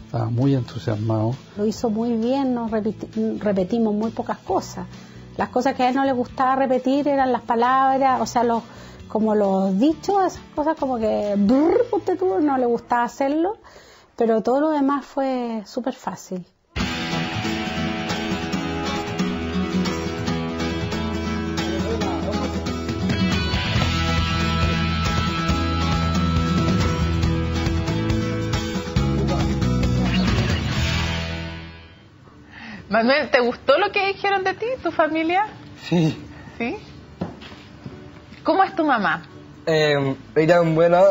Estaba muy entusiasmado. Lo hizo muy bien, nos repetimos muy pocas cosas. Las cosas que a él no le gustaba repetir eran las palabras, o sea, como los dichos, esas cosas como que ponte tú, no le gustaba hacerlo, pero todo lo demás fue súper fácil. Manuel, ¿te gustó lo que dijeron de ti, tu familia? Sí. ¿Sí? ¿Cómo es tu mamá? Ella es buena,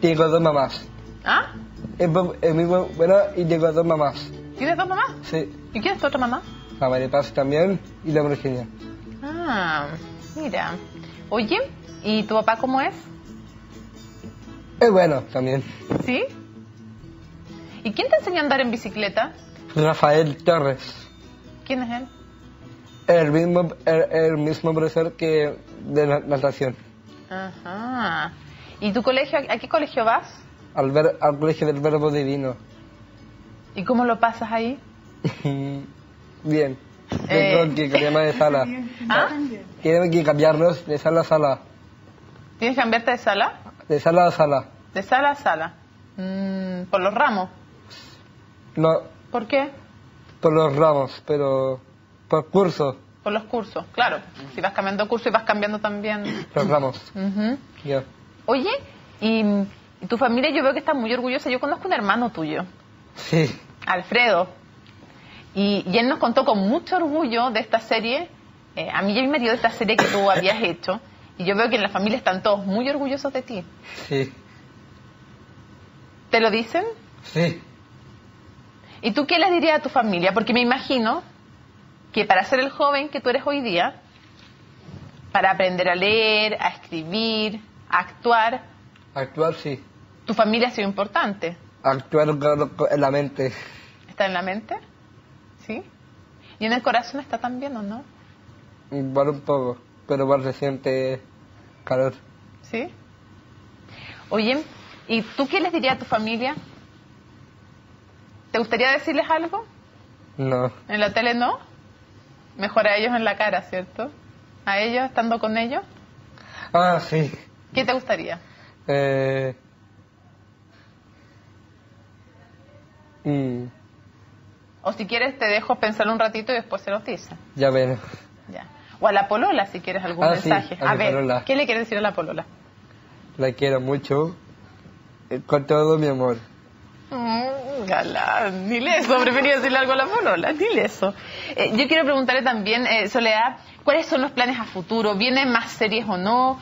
tengo 2 mamás. ¿Ah? Es muy buena y tengo 2 mamás. ¿Tienes 2 mamás? Sí. ¿Y quién es tu otra mamá? La María Paz también y la Virginia. Ah, mira. Oye, ¿y tu papá cómo es? Es bueno también. ¿Sí? ¿Y quién te enseñó a andar en bicicleta? Rafael Torres. ¿Quién es él? El mismo profesor que de natación. Ajá. ¿Y tu colegio, a qué colegio vas? Al colegio del Verbo Divino. ¿Y cómo lo pasas ahí? Bien. Tengo que cambiarme de sala. ¿Ah? Tengo que cambiarnos de sala a sala. ¿Tienes que cambiarte de sala? De sala a sala. De sala a sala. ¿Por los ramos? No. ¿Por qué? Por los ramos, pero por curso. Por los cursos, claro. Si vas cambiando curso y vas cambiando también los ramos. Yeah. Oye, y tu familia yo veo que está muy orgullosa. Yo conozco un hermano tuyo. Sí. Alfredo. Y él nos contó con mucho orgullo de esta serie. A mí y a mi marido de esta serie que tú habías hecho. Y yo veo que en la familia están todos muy orgullosos de ti. Sí. ¿Te lo dicen? Sí. ¿Y tú qué les dirías a tu familia? Porque me imagino que para ser el joven que tú eres hoy día, para aprender a leer, a escribir, a actuar... Actuar, sí. ¿Tu familia ha sido importante? Actuar en la mente. ¿Está en la mente? ¿Sí? ¿Y en el corazón está también o no? Igual un poco, pero igual se siente calor. ¿Sí? Oye, ¿y tú qué les dirías a tu familia? ¿Te gustaría decirles algo? No. ¿En la tele no? Mejor a ellos en la cara, ¿cierto? ¿A ellos, estando con ellos? Ah, sí. ¿Qué te gustaría? O si quieres te dejo pensar un ratito y después se los dices. Ya ven. Ya. O a la polola si quieres algún mensaje. Sí, a ver, polola. ¿Qué le quieres decir a la polola? La quiero mucho, con todo mi amor. Galán, dile eso, prefería decirle algo a la polola, dile eso. Yo quiero preguntarle también, Soledad, ¿cuáles son los planes a futuro? ¿Vienen más series o no?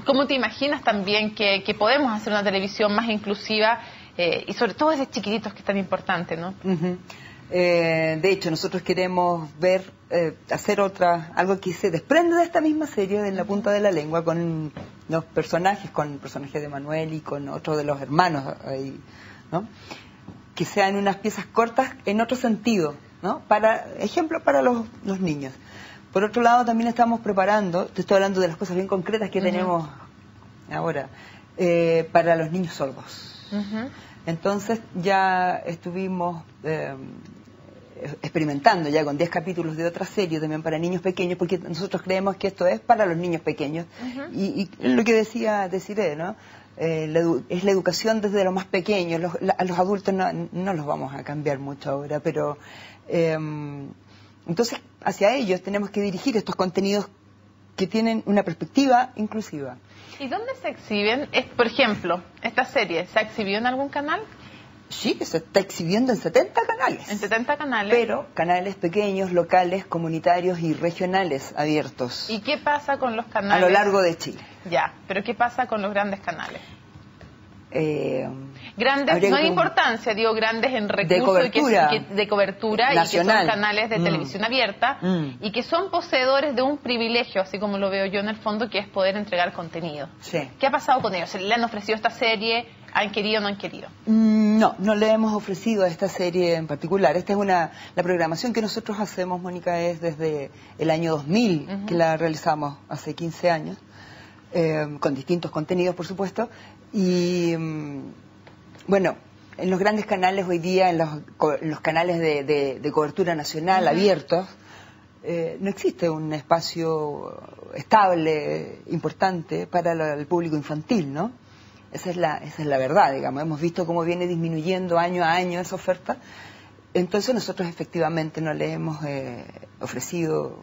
¿Cómo te imaginas también que podemos hacer una televisión más inclusiva y sobre todo desde chiquititos, que es tan importante, ¿no? De hecho, nosotros queremos ver, hacer algo que se desprende de esta misma serie, de En la punta de la lengua, con los personajes, con el personaje de Manuel y con otro de los hermanos, ¿no? Que sean unas piezas cortas en otro sentido, ¿no? Ejemplo para los niños. Por otro lado, también estamos preparando, te estoy hablando de las cosas bien concretas que tenemos ahora, para los niños sordos. Entonces ya estuvimos experimentando ya con 10 capítulos de otra serie también para niños pequeños, porque nosotros creemos que esto es para los niños pequeños. Y lo que decía Desiree, ¿no? Es la educación desde los más pequeños. A los adultos no los vamos a cambiar mucho ahora, pero entonces hacia ellos tenemos que dirigir estos contenidos que tienen una perspectiva inclusiva. ¿Y dónde se exhiben? Por ejemplo, esta serie, ¿se ha exhibido en algún canal? Sí, que se está exhibiendo en 70 canales. En 70 canales. Pero canales pequeños, locales, comunitarios y regionales abiertos. ¿Y qué pasa con los canales? A lo largo de Chile. Ya, pero ¿qué pasa con los grandes canales? Grandes, no hay importancia, digo grandes en recursos de cobertura nacional. Y que son canales de televisión abierta y que son poseedores de un privilegio, así como lo veo yo en el fondo, que es poder entregar contenido. Sí. ¿Qué ha pasado con ellos? ¿Le han ofrecido esta serie? ¿Han querido o no han querido? No le hemos ofrecido a esta serie en particular. Esta es la programación que nosotros hacemos, Mónica, es desde el año 2000, que la realizamos hace 15 años, con distintos contenidos, por supuesto. Y bueno, en los grandes canales hoy día, en los canales de cobertura nacional abiertos, no existe un espacio estable, importante para el público infantil, ¿no? Esa es la verdad, digamos. Hemos visto cómo viene disminuyendo año a año esa oferta. Entonces nosotros efectivamente no le hemos ofrecido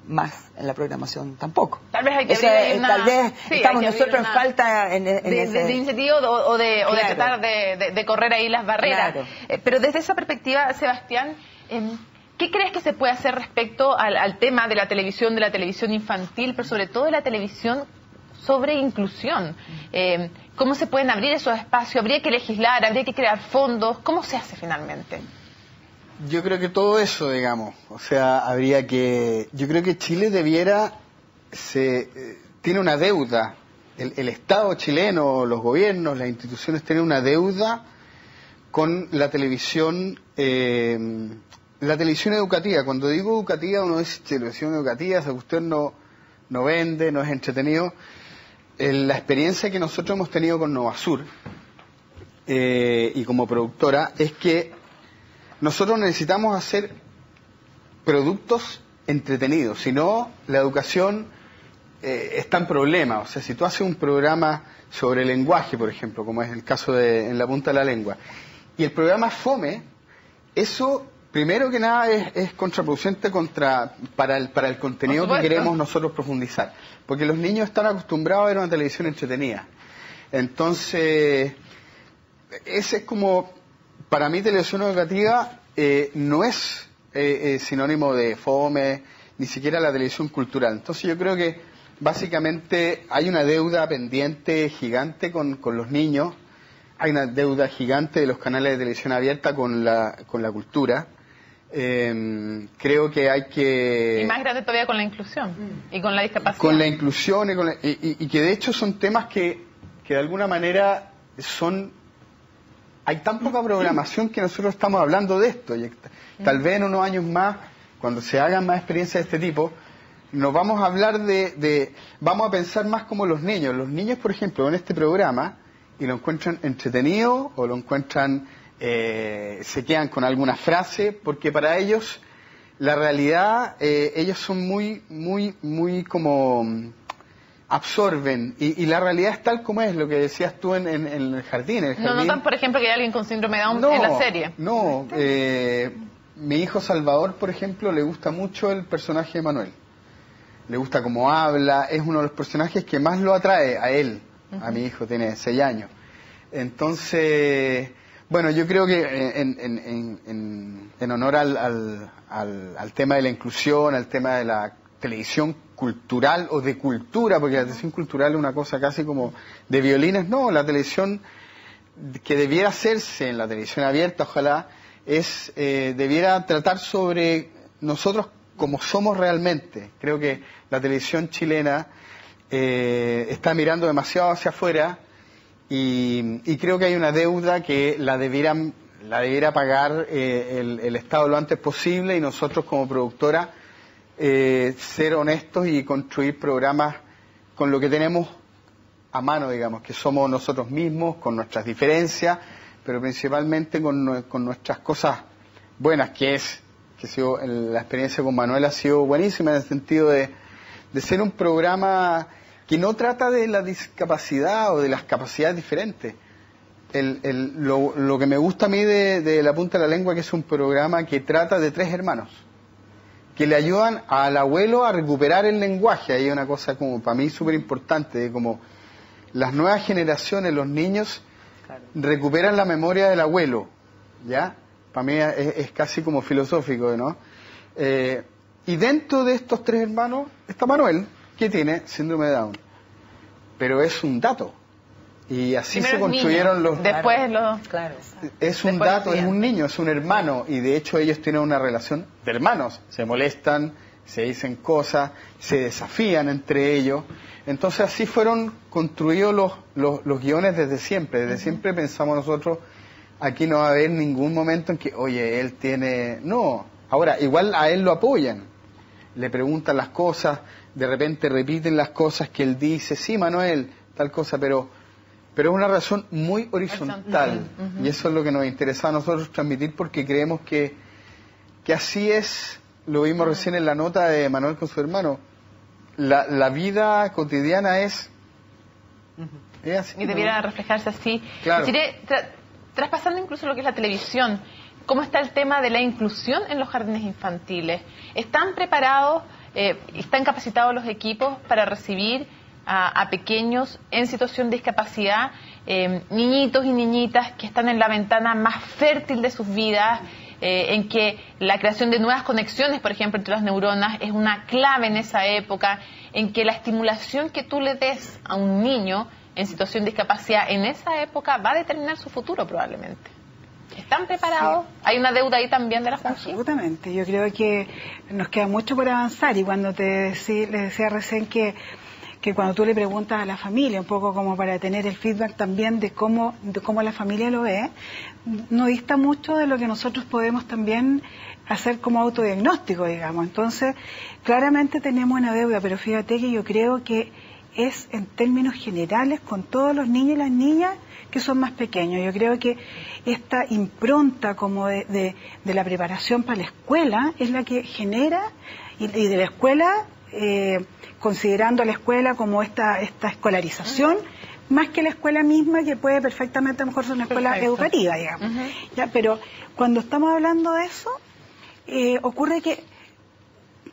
más en la programación tampoco. Tal vez hay que tal vez estamos nosotros en falta de incentivo o de tratar de correr ahí las barreras. Claro. Pero desde esa perspectiva, Sebastián, ¿qué crees que se puede hacer respecto al tema de la televisión infantil, pero sobre todo de la televisión sobre inclusión? ¿Cómo se pueden abrir esos espacios? ¿Habría que legislar? ¿Habría que crear fondos? ¿Cómo se hace finalmente? Yo creo que todo eso, digamos, o sea, yo creo que Chile tiene una deuda, el Estado chileno, los gobiernos, las instituciones tienen una deuda con la televisión educativa. Cuando digo educativa, uno dice televisión educativa, esa cuestión no vende, no es entretenido. La experiencia que nosotros hemos tenido con Novasur y como productora es que nosotros necesitamos hacer productos entretenidos, si no la educación está en problema. O sea, si tú haces un programa sobre lenguaje, por ejemplo, como es el caso de En la punta de la lengua, y el programa es fome, eso primero que nada es contraproducente para el contenido que queremos nosotros profundizar, porque los niños están acostumbrados a ver una televisión entretenida. Entonces, ese es como, para mí televisión educativa no es sinónimo de fome, ni siquiera la televisión cultural. Entonces yo creo que básicamente hay una deuda pendiente gigante con los niños, hay una deuda gigante de los canales de televisión abierta con la cultura. Creo que hay que... Y más grande todavía con la inclusión y con la discapacidad. Con la inclusión y que de hecho son temas que de alguna manera hay tan poca programación que nosotros estamos hablando de esto. Y tal vez en unos años más, cuando se hagan más experiencias de este tipo, nos vamos a hablar vamos a pensar más como los niños. Los niños, por ejemplo, ven este programa y lo encuentran entretenido o lo encuentran... se quedan con alguna frase, porque para ellos la realidad, ellos son muy como absorben, y la realidad es tal como es, lo que decías tú en el jardín. No notan, por ejemplo, que hay alguien con síndrome de Down en la serie. No, mi hijo Salvador, por ejemplo, le gusta mucho el personaje de Manuel. Le gusta cómo habla, es uno de los personajes que más lo atrae a él. A mi hijo, tiene 6 años. Entonces... Bueno, yo creo que en honor al tema de la inclusión, al tema de la televisión cultural o de cultura, porque la televisión cultural es una cosa casi como de violines, no, la televisión que debiera hacerse en la televisión abierta, ojalá, debiera tratar sobre nosotros como somos realmente. Creo que la televisión chilena está mirando demasiado hacia afuera. Y creo que hay una deuda que la debiera pagar el Estado lo antes posible, y nosotros como productora ser honestos y construir programas con lo que tenemos a mano, digamos, que somos nosotros mismos, con nuestras diferencias, pero principalmente con nuestras cosas buenas, la experiencia con Manuel ha sido buenísima en el sentido de ser un programa que no trata de la discapacidad o de las capacidades diferentes. Lo que me gusta a mí de La Punta de la Lengua, que es un programa que trata de 3 hermanos, que le ayudan al abuelo a recuperar el lenguaje. Hay una cosa como para mí súper importante, de como las nuevas generaciones, los niños, recuperan la memoria del abuelo, ¿ya? Para mí es casi como filosófico, ¿no? Y dentro de estos 3 hermanos está Manuel, que tiene síndrome de Down, pero es un dato, y así primero se construyeron los... Después es un dato, es un niño, es un hermano, y de hecho ellos tienen una relación de hermanos, se molestan, se dicen cosas, se desafían entre ellos. Entonces así fueron construidos los guiones desde siempre. Desde siempre pensamos nosotros, aquí no va a haber ningún momento en que, oye, él tiene... No, ahora, igual a él lo apoyan, le preguntan las cosas, de repente repiten las cosas que él dice, sí, Manuel, tal cosa, pero es una razón muy horizontal. Y eso es lo que nos interesa a nosotros transmitir, porque creemos que así es lo vimos recién en la nota de Manuel con su hermano, la vida cotidiana es así. Y debiera reflejarse así. Claro. Traspasando incluso lo que es la televisión, ¿cómo está el tema de la inclusión en los jardines infantiles? ¿Están preparados, están capacitados los equipos para recibir a pequeños en situación de discapacidad, niñitos y niñitas que están en la ventana más fértil de sus vidas, en que la creación de nuevas conexiones, por ejemplo, entre las neuronas es una clave en esa época, en que la estimulación que tú le des a un niño en situación de discapacidad en esa época va a determinar su futuro probablemente? ¿Están preparados? Sí. ¿Hay una deuda ahí también de la función? Absolutamente. Yo creo que nos queda mucho por avanzar, y cuando le decía recién que cuando tú le preguntas a la familia, un poco como para tener el feedback también de cómo la familia lo ve, no dista mucho de lo que nosotros podemos también hacer como autodiagnóstico, digamos. Entonces, claramente tenemos una deuda, pero fíjate que yo creo que es en términos generales con todos los niños y las niñas que son más pequeños. Yo creo que esta impronta como de la preparación para la escuela es la que genera, y de la escuela, considerando a la escuela como esta escolarización, más que la escuela misma, que puede perfectamente a lo mejor ser una escuela educativa, digamos. ¿Ya? Pero cuando estamos hablando de eso, ocurre que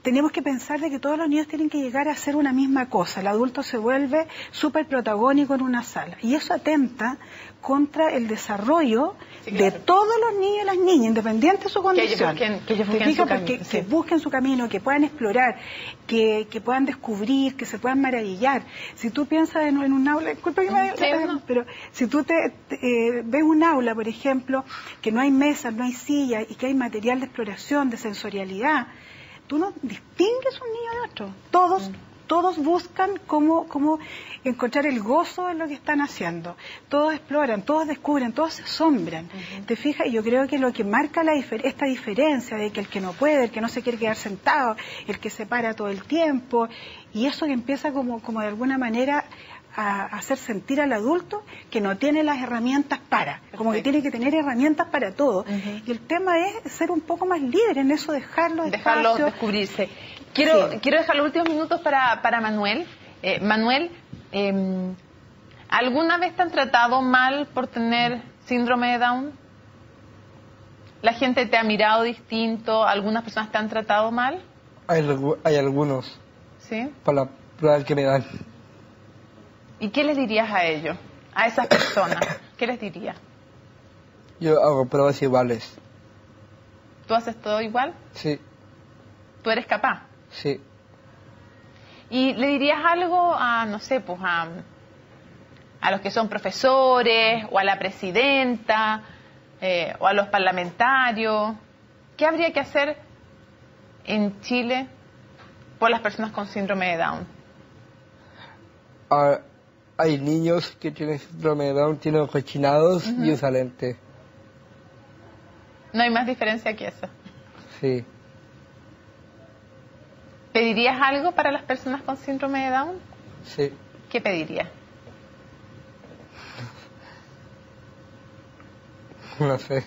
tenemos que pensar de que todos los niños tienen que llegar a hacer una misma cosa. El adulto se vuelve súper protagónico en una sala, y eso atenta contra el desarrollo de todos los niños y las niñas, independiente de su condición. Que busquen su camino, que puedan explorar, que puedan descubrir, que se puedan maravillar. Si tú piensas en un aula, disculpa que pero si tú ves un aula, por ejemplo, que no hay mesas, no hay sillas, y que hay material de exploración, de sensorialidad, tú no distingues un niño de otro. Todos buscan cómo encontrar el gozo en lo que están haciendo. Todos exploran, todos descubren, todos se asombran. ¿Te fijas? Y yo creo que lo que marca esta diferencia de que el que no puede, el que no se quiere quedar sentado, el que se para todo el tiempo, y eso que empieza como de alguna manera a hacer sentir al adulto que no tiene las herramientas como que tiene que tener herramientas para todo. Y el tema es ser un poco más libre en eso, dejarlos descubrirse. Quiero dejar los últimos minutos para Manuel. Manuel, ¿alguna vez te han tratado mal por tener síndrome de Down? ¿La gente te ha mirado distinto? ¿Algunas personas te han tratado mal? Hay algunos. ¿Sí? Por la prueba que me dan. ¿Y qué les dirías a ellos, a esas personas? ¿Qué les dirías? Yo hago pruebas iguales. ¿Tú haces todo igual? Sí. ¿Tú eres capaz? Sí. ¿Y le dirías algo a, no sé, pues a los que son profesores, o a la presidenta, o a los parlamentarios? ¿Qué habría que hacer en Chile por las personas con síndrome de Down? Hay niños que tienen síndrome de Down, tienen ojos chinados y usan lentes. No hay más diferencia que eso. Sí. ¿Pedirías algo para las personas con síndrome de Down? Sí. ¿Qué pedirías? No sé.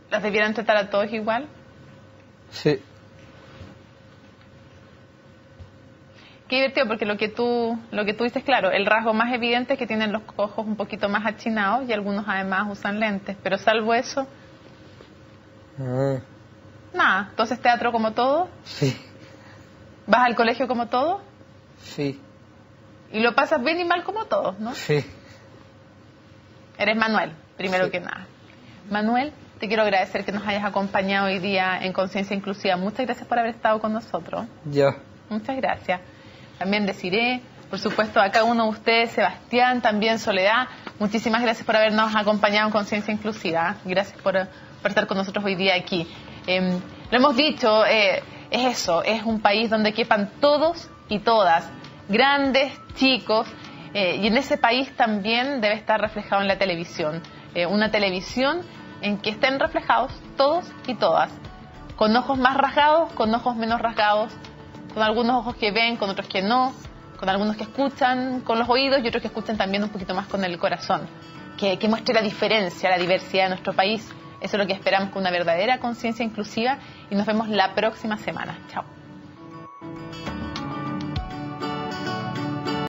¿Los debieran tratar a todos igual? Sí. Qué divertido, porque lo que tú dices, claro, el rasgo más evidente es que tienen los ojos un poquito más achinados, y algunos además usan lentes, pero salvo eso, nada. Entonces, teatro como todo. Sí. ¿Vas al colegio como todo? Sí. Y lo pasas bien y mal como todos, ¿no? Sí. Eres Manuel, primero que nada. Manuel, te quiero agradecer que nos hayas acompañado hoy día en Conciencia Inclusiva. Muchas gracias por haber estado con nosotros. Ya. Muchas gracias. También Desiree, por supuesto, a cada uno de ustedes, Sebastián, también Soledad. Muchísimas gracias por habernos acompañado en Conciencia Inclusiva. Gracias por estar con nosotros hoy día aquí. Lo hemos dicho, es eso, es un país donde quepan todos y todas, grandes, chicos, y en ese país también debe estar reflejado en la televisión. Una televisión en que estén reflejados todos y todas, con ojos más rasgados, con ojos menos rasgados, con algunos ojos que ven, con otros que no, con algunos que escuchan con los oídos y otros que escuchan también un poquito más con el corazón, que muestre la diferencia, la diversidad de nuestro país, Eso es lo que esperamos con una verdadera conciencia inclusiva y nos vemos la próxima semana. Chao.